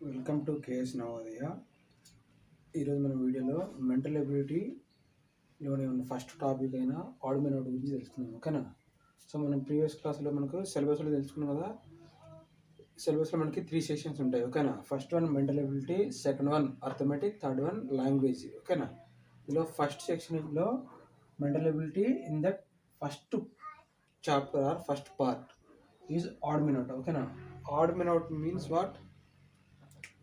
Welcome to KS Navodaya. ఈరోజు మన వీడియోలో మెంటల్ ఎబిలిటీలోని ఉన్న ఫస్ట్ టాపిక్ అయిన ఆడ్ మెన్ అవుట్ గురించి తెలుసుకుందాం. ఓకేనా? సో మనం ప్రీవియస్ క్లాస్లో మనకు సిలబస్లో తెలుసుకున్నాం కదా. సిలబస్లో మనకి 3 సెషన్స్ ఉంటాయి. ఓకేనా? First one mental ability, second one arithmetic, third one language. ఓకేనా? ఇందులో ఫస్ట్ సెక్షన్లో mental ability in that first chapter or first part is odd men out. ఓకేనా? Odd men out means what?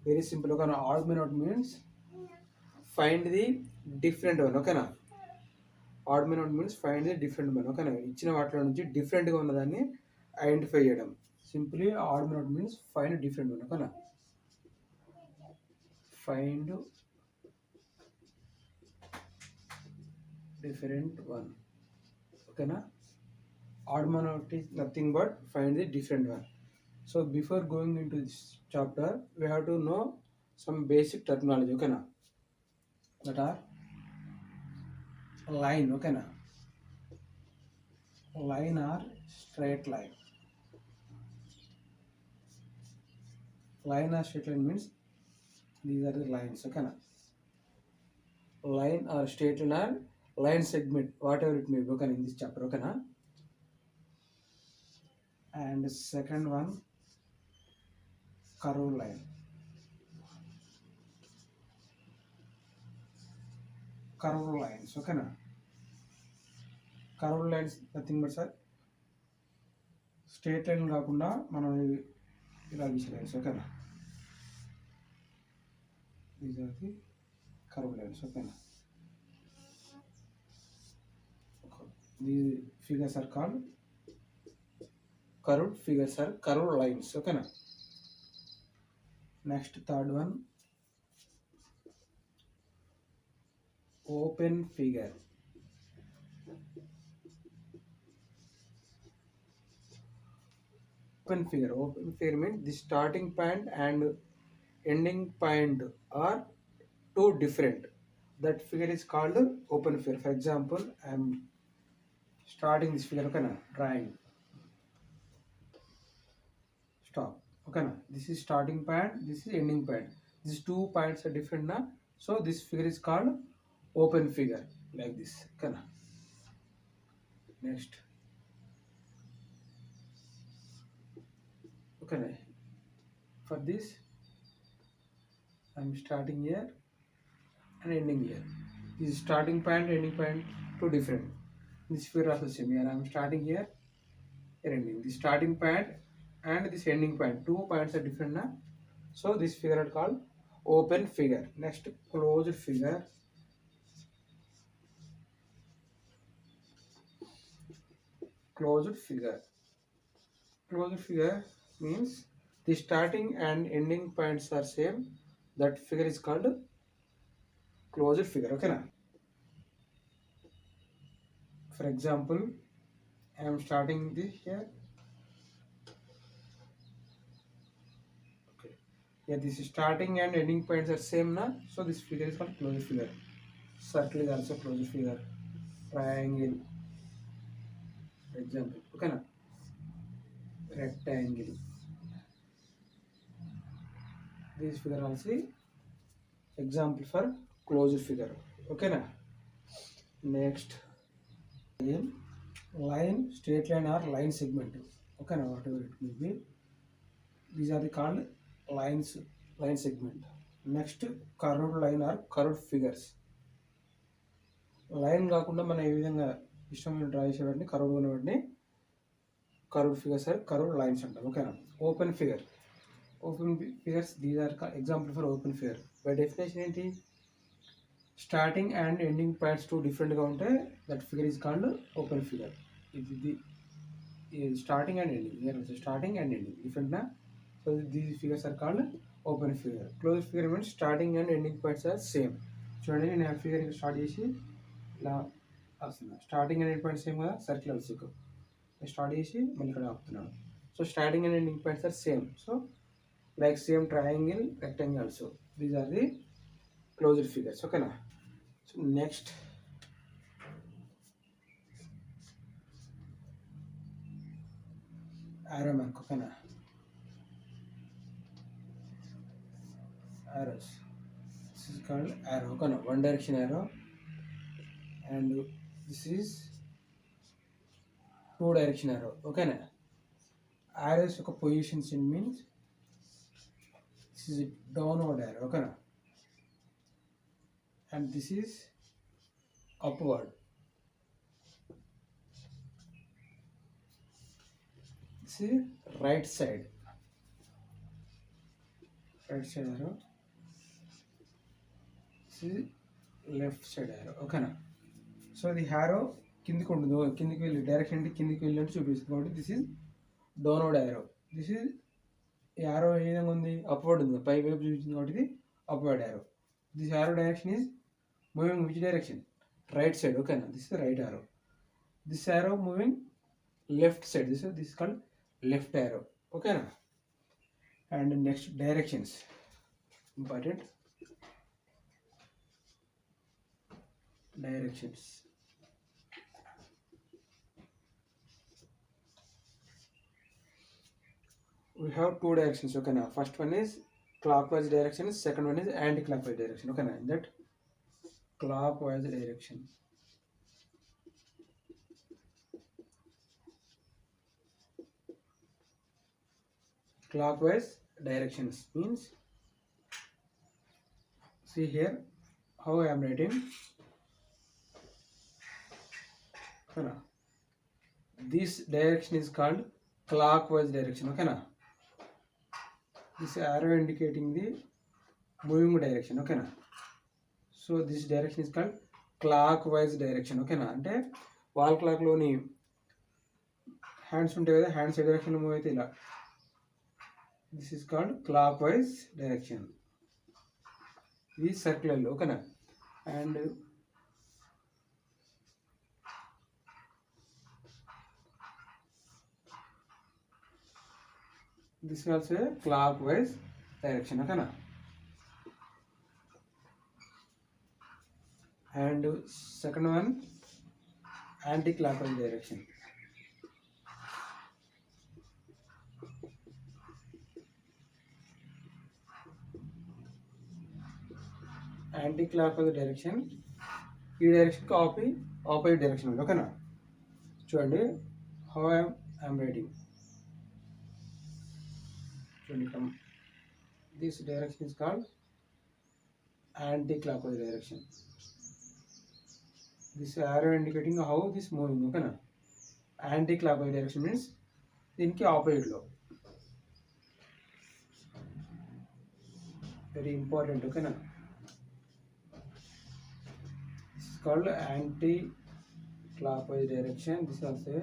Very simple. ఓకేనా? Odd men out means find the different one. ఓకేనా? Odd men out means find the different one. ఓకేనా? ఇచ్చిన వాటిలో నుంచి డిఫరెంట్గా ఉన్నదాన్ని identify చేయడం. Simply odd men out means find different one. ఓకేనా? Find different one. ఓకేనా? Odd men out is nothing but find the different one. So before going into this chapter, we have to know some basic terminology. Okay na? That are line. Okay na? Line or straight line. Line or straight line means these are the lines. Okay na? Line or straight line or line segment, whatever it may be. Okay, in this chapter. Okay na? And second one, curve line. Curve lines. Okay na? Curve lines nothing but sir straight line కాకుండా మనం ఇలా గీసేయాలి. ఓకేనా? These are the curve lines. ఓకేనా? The figures are called curved figures are curved lines. ఓకేనా? Next third one, open figure. Open figure means the starting point and ending point are two different. That figure is called open figure. For example, I am starting this figure. Okay na? Drawing. Stop. Okay na? This is starting point, this is ending point. These 2 points are different na. So this figure is called open figure, like this. Okay na? Next. Okay, for this I am starting here and ending here. This is starting point, ending point, two different. This figure also same. Here I am starting here and ending. This starting point and this ending point, 2 points are different na. So this figure is called open figure. Next, closed figure. Closed figure. Closed figure means the starting and ending points are same. That figure is called closed figure. Okay na? For example, I am starting this here. Okay. Yeah, this is starting and ending points are same na. So this figure is called closed figure. Circle is also closed figure. Triangle. For example. Okay na? Rectangle. This figure also example for closed figure. Okay na? Next, line, straight line or line segment. Okay na? Whatever it may be. These are the called lines, line segment. Next, curved line or curved figures. Line కాకుండా మనం ఏ విధంగా ఇష్టమైన draw చేసేవాటిని curved ఉన్న వాటిని curved figures are curved lines అంటాం. ఓకేనా? Open figures these are example for open figure. By definition ఏంటి? Starting and ending points 2 డిఫరెంట్గా ఉంటే that figure is called open figure. ఇది starting and ending, starting and ending డిఫరెంట్నా. So these figures are called open figure. Close figure means starting and ending points are same. చూడండి, నేను ఆ figure start చేసి ఇలా వస్తున్నా. Starting and ending points same కదా, circle also start చేసి మళ్ళీ ఇక్కడ ఆపుతున్నాను. So starting and ending points are same. So like same triangle, rectangle also. These are the closed figures. ఓకేనా? So next, arrow mark. ఓకేనా? arrows. This is called arrow. Okay, no? One direction arrow, and this is two direction arrow. Okay, na? Arrows యొక్క positions in means this is a downward arrow. Okay, na? And this is upward. This is right side arrow. This is left side arrow. Okay na? So the arrow కిందికి ఉంటుంది, కిందికి వెళ్ళి direction అంటే కిందికి వెళ్ళినట్టు చూపిస్తుంది కాబట్టి this is downward arrow. This is ఈ యారో ఏ విధంగా ఉంది, అప్వర్డ్ ఉంది, పై వైపు చూపించింది కాబట్టి ఇది upward arrow. This arrow direction is moving which direction, right side. ఓకేనా, this is right arrow. This arrow moving left side, this called left arrow. ఓకేనా. And next directions important. Directions. We have two directions. Okay, now first one is clockwise direction, second one is anti-clockwise direction. Okay, now in that clockwise direction, clockwise directions means, see here how I am writing. This direction is called clockwise direction. Okay na. This arrow indicating the moving direction. Okay na. So this direction is called clockwise direction. Okay na. Ante wall clock loni hands unte kada, hands direction lo move aithe ila. This is called clockwise direction. This circular lo. Okay na. And this is also a clockwise direction. Okay na. And second one anti-clockwise direction. Anti-clockwise direction ఈ direction కి opposite direction ఉంది. ఓకేనా, చూడండి how I'm writing. This direction is called anti-clockwise direction. This arrow indicating how this moving. Okay na. Anti-clockwise direction means దీనికి opposite లో. Very important. Okay na. This is called anti-clockwise direction. This is also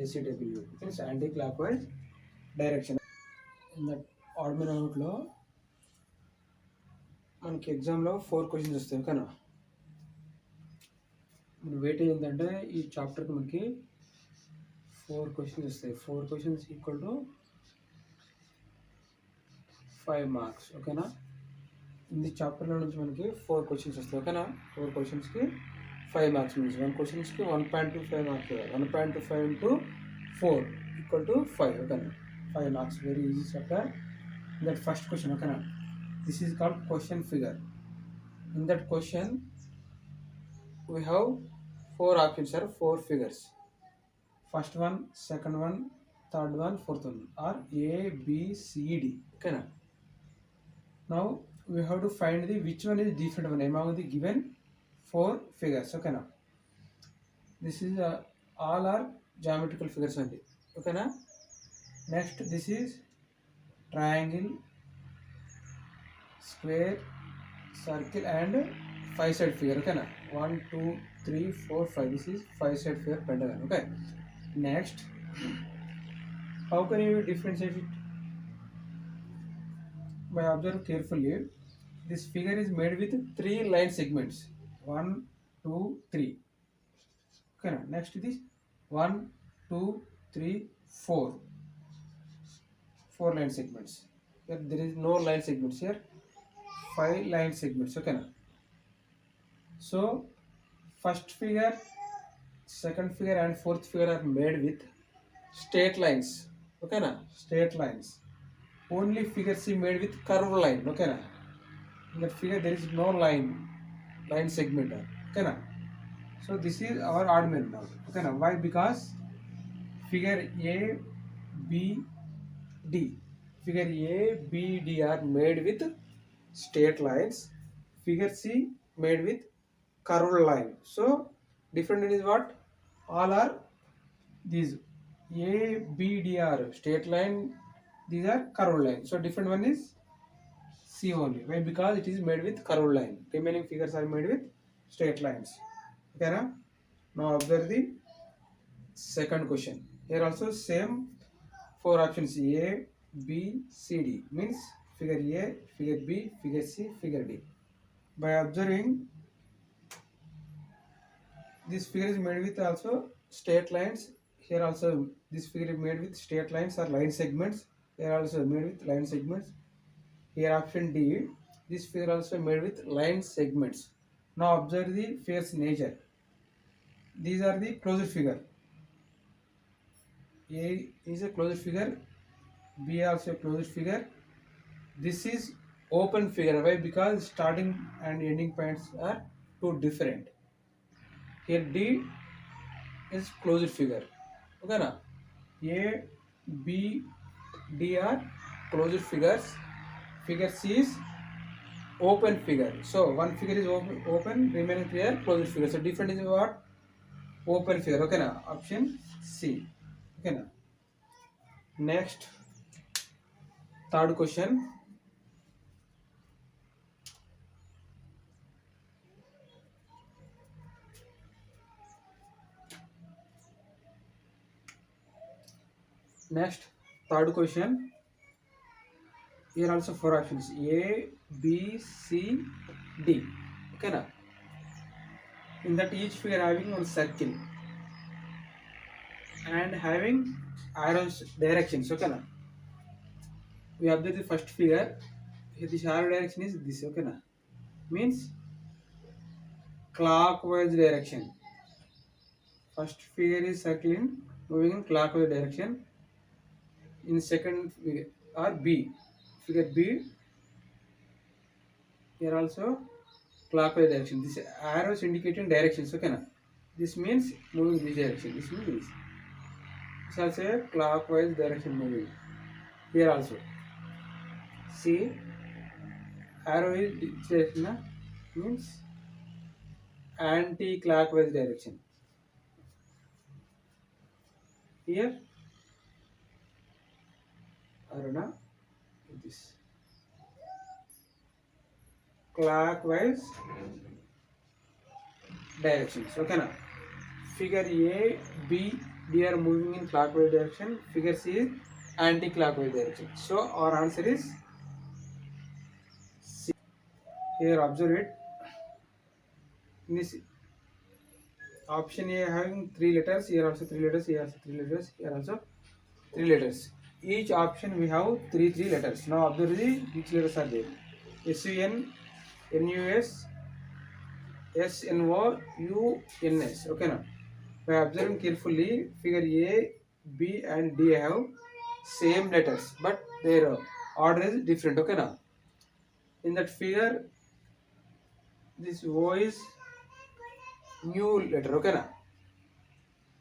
ACW. It is anti-clockwise direction. In that ordinary నోట్లో మనకి ఎగ్జామ్లో 4 questions వస్తాయి. ఓకేనా, మన weightage ఏంటంటే ఈ చాప్టర్కి మనకి 4 క్వశ్చన్స్ వస్తాయి. 4 క్వశ్చన్స్ ఈక్వల్ టు 5 మార్క్స్. ఓకేనా, ఈ చాప్టర్లో నుంచి మనకి 4 క్వశ్చన్స్ వస్తాయి. ఓకేనా, 4 క్వశ్చన్స్కి 5 మార్క్స్ మీన్స్ 1 క్వశ్చన్స్కి 1.25 మార్క్స్. 1.25 into 4 equal to 5. ఓకేనా, 5 marks. Very easy chapter. That first question. Okay na. This is called question figure. In that question we have 4 options or 4 figures. First one, second one, third one, fourth one are A, B, C, D. Okay na. Now we have to find the which one is different one among the given 4 figures. Okay na. This is all are geometrical figures only. Okay na. Next, this is triangle, square, circle and 5-side figure. Okay na. 1, 2, 3, 4, 5. This is 5-side figure pentagon. Okay. Next, how can you differentiate it? By observe carefully. This figure is made with 3 line segments. 1, 2, 3. Okay na. Next, this 1, 2, 3, 4. 4 line segments. Here there is no line segments here. 5 line segments. Okay na. So first figure, second figure and fourth figure are made with straight lines. Okay na. Straight lines. Only figures is made with curved line. Okay na. In that figure there is no line segment. Okay na? So this is our odd man now. Okay na? Why? Because figure A, B, D. Figure A, B, D are made with straight lines. Figure C made with curved line. So different is what? All are these A, B, D are straight line. These are curved line. So different one is C only. Why? Because it is made with curved line. Remaining figures are made with straight lines. Okay na? Now observe the second question. Here also same four options A, B, C, D. Means figure A, figure B, figure C, figure D. By observing this figure is made with also straight lines. Here also this figure is made with straight lines or line segments. Here also made with line segments. Here option D. This figure also made with line segments. Now observe the figure's nature. These are the closed figure. A is a closed figure. B also a closed figure. This is open figure. Why? Because starting and ending points are two different. Here D is closed figure. Okay na? A, B, D are closed figures. Figure C is open figure. So one figure is open, remaining three are closed figure. So different is what? Open figure. Okay na? Option C. Okay na? Next, third question. Next, third question. Here also four options A, B, C, D. Okay na? In that each figure having one circle and having arrows directions. Okay na? We observe the first figure. Here this arrow direction is this. Okay na? Means clockwise direction. First figure is circling, moving in clockwise direction. In second figure or B, figure B. Here also clockwise direction. This arrows indicating directions. Okay na? This means moving this direction. This means this. This also a clockwise direction moving. Here also. See, arrow is which direction na? Means anti-clockwise direction. Here arrow na this clockwise directions. Okay na? Figure A, B, D are moving in clockwise direction. Figure C is anti-clockwise direction. So our answer is C. Here observe it. In this option A having three letters. Here also three letters. Here also three letters. Here also three letters. Each option we have three letters. Now observe the which letters are there. SUN, NUS, SNO, UNS. Okay now. By observing carefully, figure A, B and D have same letters, but their order is different. Okay now. In that figure, this O is new letter. Okay now.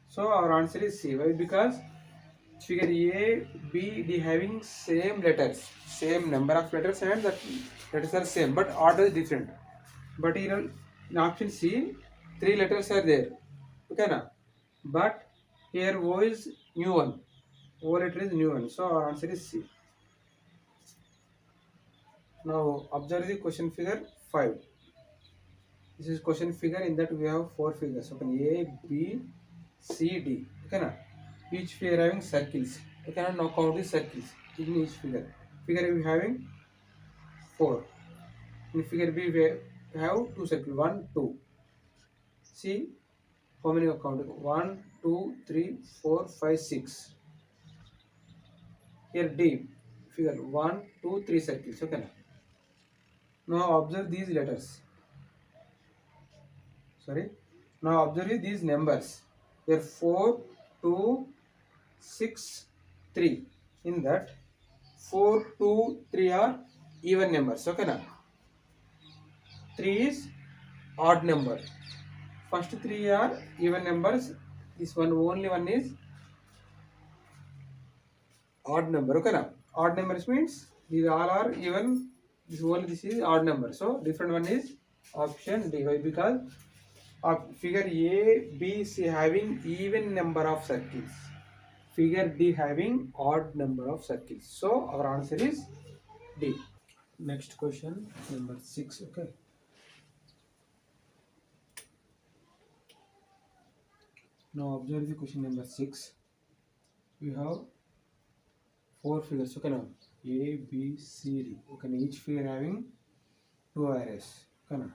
So our answer is C. Why? Because figure A, B, D having same letters, same number of letters, and that letters are same, but order is different. But in option C, three letters are there. Okay na? But here O is new one. O letter is new one. So our answer is C. Now observe the question figure 5. This is question figure. In that we have four figures. Okay, A, B, C, D. Okay na? Each figure having circles. Okay na? Now count the circles in each figure. Figure A we having 4. In figure B we have two circles. 1, 2. See how many are counted? 1, 2, 3, 4, 5, 6. Here D figure 1, 2, 3 circles. Okay na? Now observe these letters. Sorry. Now observe these numbers. Here 4, 2, 6, 3. In that 4, 2, 3 are even numbers. Okay na? 3 is odd number. First 3 are even numbers. This one only one is odd number. Okay, now odd numbers means these all are even. This is odd number. So different one is option D. Why? Because figure A, B, C having even number of circles. Figure D having odd number of circles. So our answer is D. Next question number 6. Okay. Now observe the question number 6. We have 4 figures. Okay, now A, B, C, D. Okay, now each figure having 2 arrays. Okay, now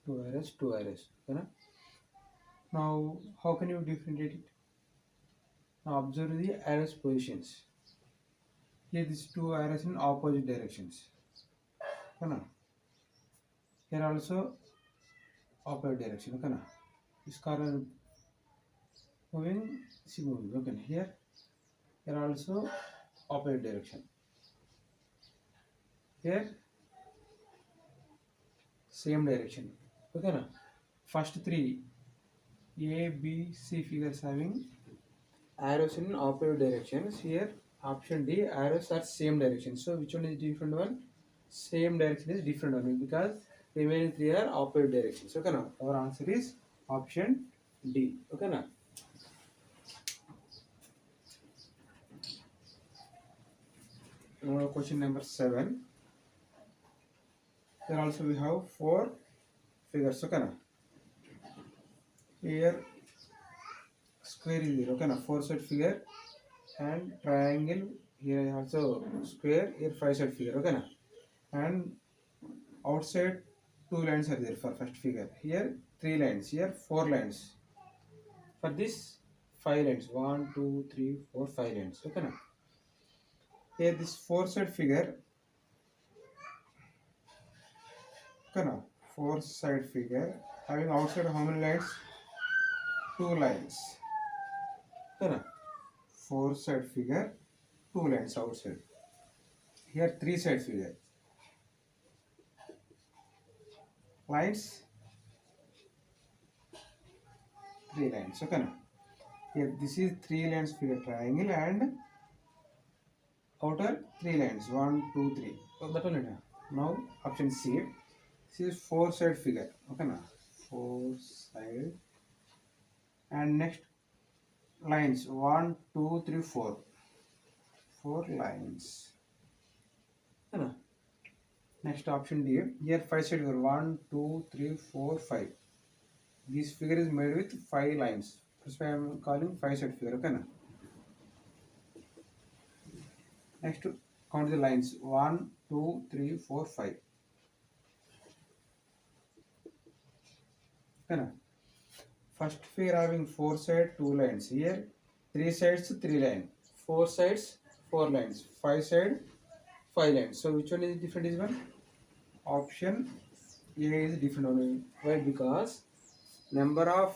2 arrays, 2 arrays. Okay, now how can you differentiate it? Now observe the arrays positions. Here these 2 arrays in opposite directions. Okay, now here also opposite direction. Okay, now this car is moving, see moving. Okay, here also opposite direction. Here same direction. Okay, now first 3 A, B, C figures having arrows in opposite directions. Here option D, arrows are same direction. So which one is different one? Same direction is different one because remaining 3 are opposite directions. Okay, now our answer is option D. Okay, now question number 7. Here also we have 4 figures. Okay, now here square is there. Okay, now 4-side figure and triangle. Here also square. Here 5-side figure. Okay, now and outside 2 lines are there for first figure. Here 3 lines. Here 4 lines. For this 5 lines. 1, 2, 3, 4, 5 lines. Okay, now here this 4-side figure. Okay, now 4-side figure having outside how many lines? 2 lines. Okay, now 4-side figure 2 lines outside. Here 3-side figure lines 3 lines. Okay, now here this is 3 lines figure triangle and outer 3 lines 1, 2, 3. So that one. Now option C. This is 4-side figure. Okay, now 4-side and next lines 1, 2, 3, 4. 4 lines. Okay, now next option D. Here 5-side figure 1, 2, 3, 4, 5. This figure is made with 5 lines. That's why I am calling 5-side figure. Okay, now next count the lines 1, 2, 3, 4, 5. Okay, now first figure having 4 sides 2 lines. Here 3 sides 3 lines, 4 sides 4 lines, 5 sides 5 lines. So which one is different? Is one option A is different only. Why? Because number of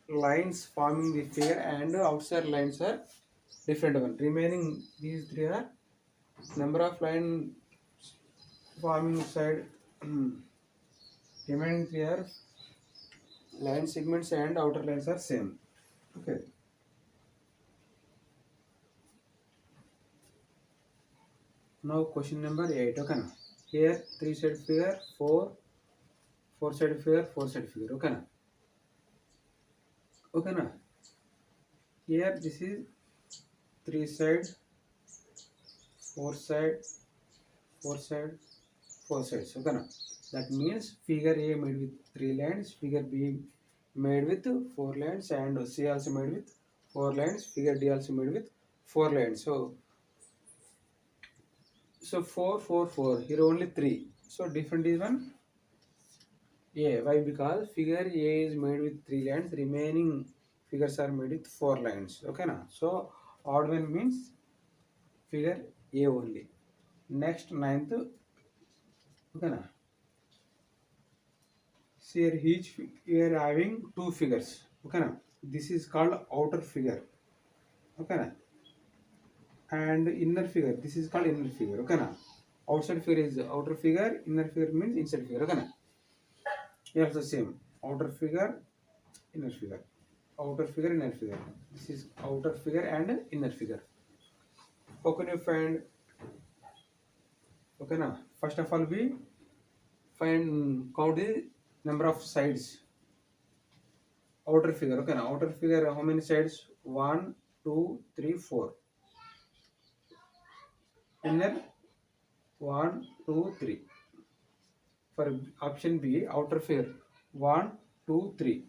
lines forming the figure and outside lines are different one. Remaining these 3 are number of line forming side. Remaining 3 are line segments and outer lines are same. Okay. Now question number 8. Okay, now here 3-side figure 4, 4-side figure 4-side figure. Okay, now okay, now here this is 3 side 4 side 4 side 4 sides. Okay, now that means figure A made with 3 lines, figure B made with 4 lines, and C also made with 4 lines, figure D also made with 4 lines. So 4, 4, 4. Here only 3. So different is one A. Why? Because figure A is made with 3 lines. Remaining figures are made with 4 lines. Okay, now so odd one means figure A only. Next 9th. Okay, now see here each figure having 2 figures. Okay, now this is called outer figure. Okay, now and inner figure. This is called inner figure. Okay, now outside figure is outer figure, inner figure means inside figure. Okay, here also same, outer figure, inner figure, outer figure, inner figure. This is outer figure and inner figure. How can you find? Okay, now first of all we find count the number of sides. Outer figure. Okay, now outer figure, how many sides? 1, 2, 3, 4. Inner 1, 2, 3. For option B, outer figure 1, 2, 3.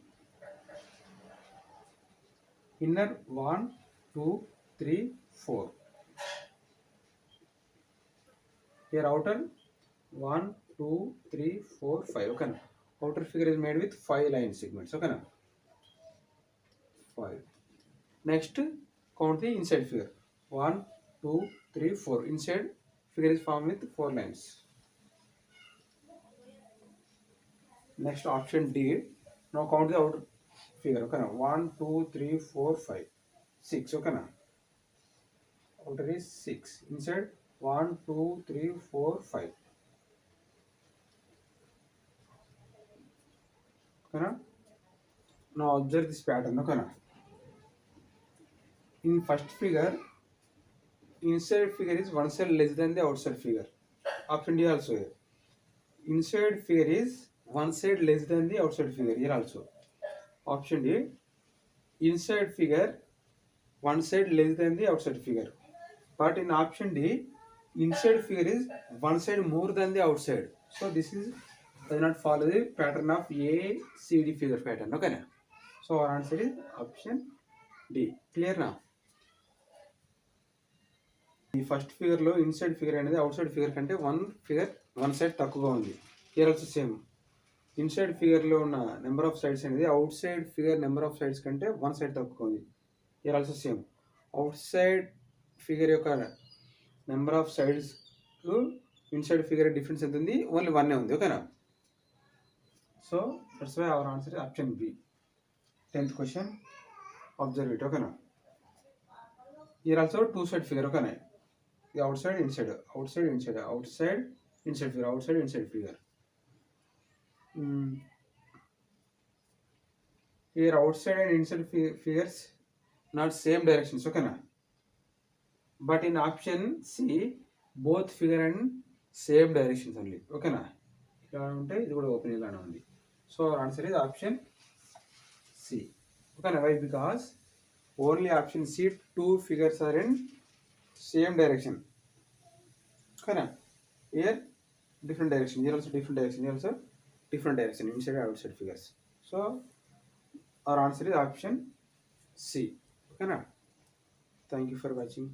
Inner 1, 2, 3, 4. Here outer 1, 2, 3, 4, 5. Okay, now outer figure is made with 5 line segments. Okay, now 5. Next, count the inside figure. 1, 2, 3, 4. Inside figure is formed with 4 lines. Next, option D. Now count the outer figure. Okay, now 1, 2, 3, 4, 5, 6. Okay, now outer is 6. Inside 1, 2, 3, 4, 5. Okay, now observe this pattern. Okay, now in first figure, inside figure is one side less than the outside figure. Option D also here. Inside figure is one side less than the outside figure. Here also. Option D. Inside figure one side less than the outside figure. But in option D, inside figure is one side more than the outside. So this is does not follow the pattern of ACD figure pattern. Okay, na? So our answer is option D. Clear now? ఈ first ఫిగర్లో inside figure అనేది outside figure కంటే one side తక్కువగా ఉంది. Here also same. Inside ఫిగర్లో ఉన్న number of sides అనేది outside figure number of sides కంటే వన్ సైడ్ తక్కువ ఉంది. Here also same. Outside figure యొక్క number of sides inside figure difference ఎంత ఉంది? ఓన్లీ 1 ఉంది. ఓకేనా? So that's why our answer is option B. 10th question observe it. ఓకేనా? Here also two side figure. ఓకేనా? The outside inside, outside inside, outside inside figure, outside inside figure. Here outside and inside figures not same directions. Okay na? But in option C, both figure and same directions only. Okay na? ఇలా ఉంటే ఇది కూడా open ఇలానే ఉంది. So answer is option C. Okay na? Why? Because only option C, two figures are in same direction. Okay, here different direction, here also different direction, here also different direction, inside and outside figures. So our answer is option C. Okay, thank you for watching.